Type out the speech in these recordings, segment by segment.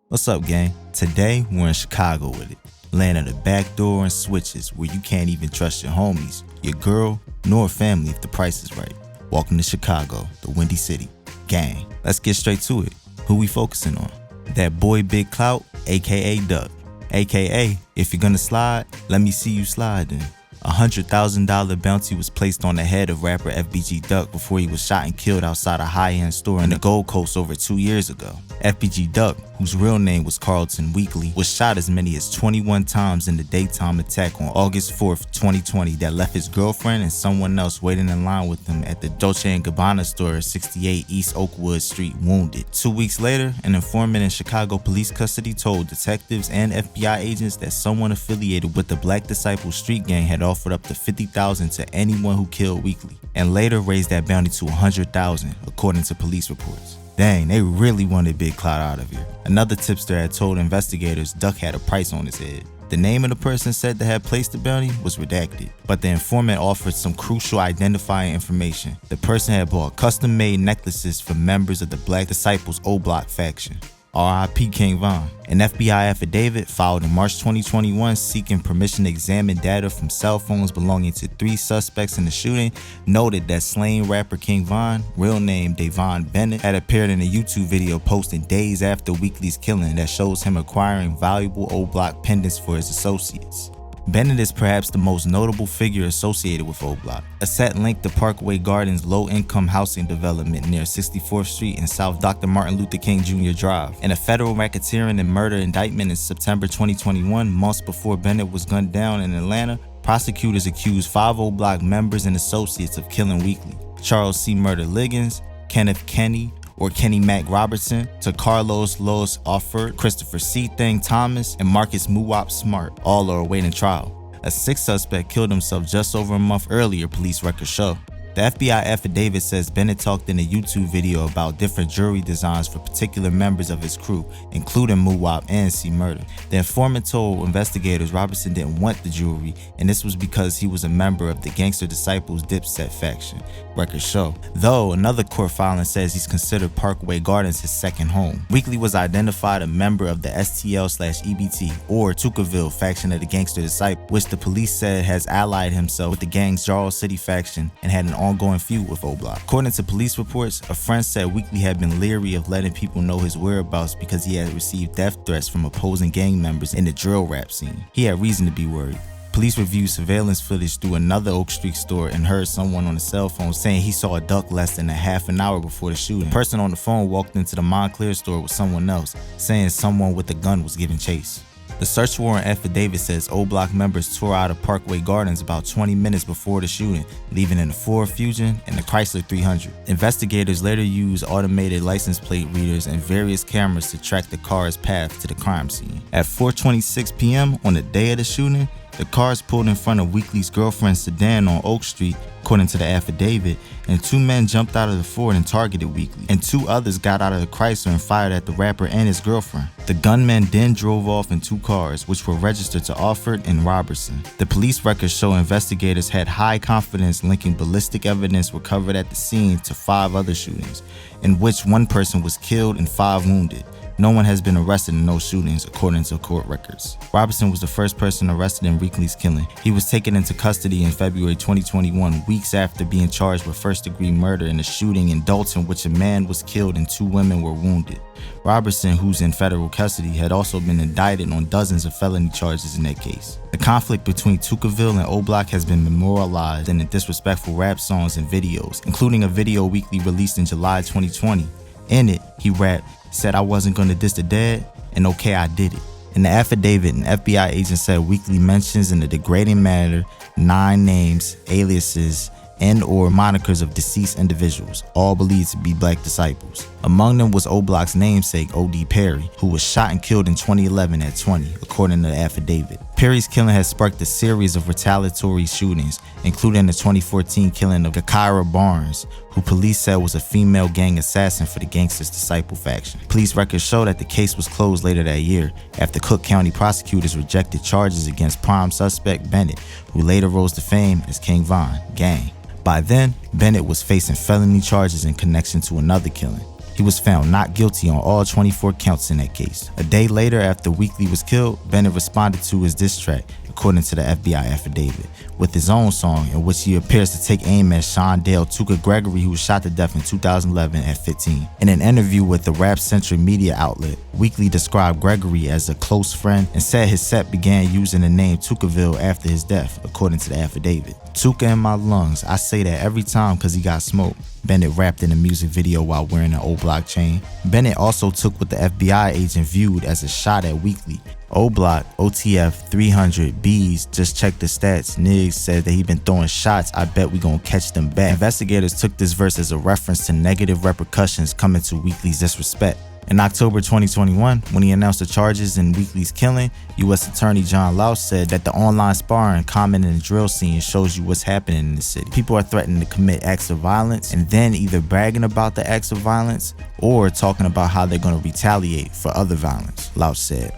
What's up, gang? Today, we're in Chicago with it. Land of the back door and switches where you can't even trust your homies, your girl, nor family if the price is right. Welcome to Chicago, the Windy City. Gang, let's get straight to it. Who we focusing on? That boy Big Clout, aka Duck. AKA, if you're gonna slide, let me see you slide then. A $100,000 bounty was placed on the head of rapper FBG Duck before he was shot and killed outside a high-end store in the Gold Coast over 2 years ago. FBG Duck, whose real name was Carlton Weekly, was shot as many as 21 times in the daytime attack on August 4th, 2020 that left his girlfriend and someone else waiting in line with him at the Dolce & Gabbana store at 68 East Oakwood Street wounded. 2 weeks later, an informant in Chicago police custody told detectives and FBI agents that someone affiliated with the Black Disciple street gang had offered up to $50,000 to anyone who killed Weekly, and later raised that bounty to $100,000, according to police reports. Dang, they really wanted Big Clout out of here. Another tipster had told investigators Duck had a price on his head. The name of the person said that had placed the bounty was redacted, but the informant offered some crucial identifying information. The person had bought custom-made necklaces for members of the Black Disciples O Block faction. R.I.P. King Von. An FBI affidavit filed in March 2021 seeking permission to examine data from cell phones belonging to 3 suspects in the shooting noted that slain rapper King Von, real name Davon Bennett, had appeared in a YouTube video posted days after Weekly's killing that shows him acquiring valuable O-Block pendants for his associates. Bennett is perhaps the most notable figure associated with O-Block, a set linked to Parkway Gardens low-income housing development near 64th Street and South Dr. Martin Luther King Jr. Drive. In a federal racketeering and murder indictment in September 2021, months before Bennett was gunned down in Atlanta, prosecutors accused 5 O-Block members and associates of killing Weekly: Charles C. Murder Liggins, Kenneth Kenny, or Kenny Mac Robertson, to Carlos Los Offord, Christopher C. Thing Thomas, and Marcus Muwop Smart. All are awaiting trial. A 6th suspect killed himself just over a month earlier, police records show. The FBI affidavit says Bennett talked in a YouTube video about different jewelry designs for particular members of his crew, including Muwop and C. Murder. The informant told investigators Robertson didn't want the jewelry, and this was because he was a member of the Gangster Disciples Dipset faction, records show. Though another court filing says he's considered Parkway Gardens his second home. Weekly was identified a member of the STL/EBT, or Tuckerville faction of the Gangster Disciple, which the police said has allied himself with the gang's Jarl City faction and had an ongoing feud with O-Block. According to police reports, a friend said Weekly had been leery of letting people know his whereabouts because he had received death threats from opposing gang members in the drill rap scene. He had reason to be worried. Police reviewed surveillance footage through another Oak Street store and heard someone on a cell phone saying he saw a Duck less than a half an hour before the shooting. The person on the phone walked into the Montclair store with someone else, saying someone with a gun was giving chase. The search warrant affidavit says O-Block members tore out of Parkway Gardens about 20 minutes before the shooting, leaving in a Ford Fusion and a Chrysler 300. Investigators later used automated license plate readers and various cameras to track the car's path to the crime scene. At 4:26 p.m. on the day of the shooting, the cars pulled in front of Weekly's girlfriend's sedan on Oak Street, according to the affidavit, and 2 men jumped out of the Ford and targeted Weekly, and 2 others got out of the Chrysler and fired at the rapper and his girlfriend. The gunmen then drove off in 2 cars, which were registered to Offord and Robertson. The police records show investigators had high confidence linking ballistic evidence recovered at the scene to 5 other shootings, in which 1 person was killed and 5 wounded. No one has been arrested in those shootings, according to court records. Robertson was the first person arrested in Weekly's killing. He was taken into custody in February 2021, weeks after being charged with first-degree murder in a shooting in Dalton, which a man was killed and 2 women were wounded. Robertson, who's in federal custody, had also been indicted on dozens of felony charges in that case. The conflict between Tuckerville and O-Block has been memorialized in the disrespectful rap songs and videos, including a video Weekly released in July 2020. In it, he rapped, "Said I wasn't gonna diss the dead, and okay, I did it." In the affidavit, an FBI agent said Weekly mentions in a degrading manner 9 names, aliases, and/or monikers of deceased individuals, all believed to be Black Disciples. Among them was O-Block's namesake, O.D. Perry, who was shot and killed in 2011 at 20, according to the affidavit. Perry's killing has sparked a series of retaliatory shootings, including the 2014 killing of Kyra Barnes, who police said was a female gang assassin for the Gangster's Disciple faction. Police records show that the case was closed later that year, after Cook County prosecutors rejected charges against prime suspect Bennett, who later rose to fame as King Von, gang. By then, Bennett was facing felony charges in connection to another killing. He was found not guilty on all 24 counts in that case. A day later, after Weekly was killed, Bennett responded to his diss track, according to the FBI affidavit, with his own song in which he appears to take aim at Sean Dale Tuka Gregory, who was shot to death in 2011 at 15. In an interview with the rap-centric media outlet, Weekly described Gregory as a close friend and said his set began using the name Tukaville after his death, according to the affidavit. Tuka in my lungs, I say that every time cause he got smoked, Bennett rapped in a music video while wearing an O-Block chain. Bennett also took what the FBI agent viewed as a shot at Weekly. O-Block, OTF, 300, Bs, just check the stats. Niggs said that he been throwing shots, I bet we gon' catch them back. Investigators took this verse as a reference to negative repercussions coming to Weekly's disrespect. In October 2021, when he announced the charges in Weekly's killing, U.S. Attorney John Clout said that the online sparring common in the drill scene shows you what's happening in the city. People are threatening to commit acts of violence and then either bragging about the acts of violence or talking about how they're going to retaliate for other violence, Clout said.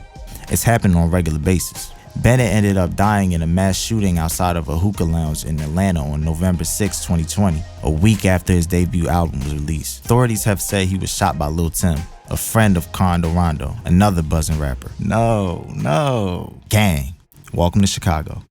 It's happening on a regular basis. Bennett ended up dying in a mass shooting outside of a hookah lounge in Atlanta on November 6, 2020, a week after his debut album was released. Authorities have said he was shot by Lil Tim, a friend of Condo Rondo, another buzzing rapper. No. Gang. Welcome to Chicago.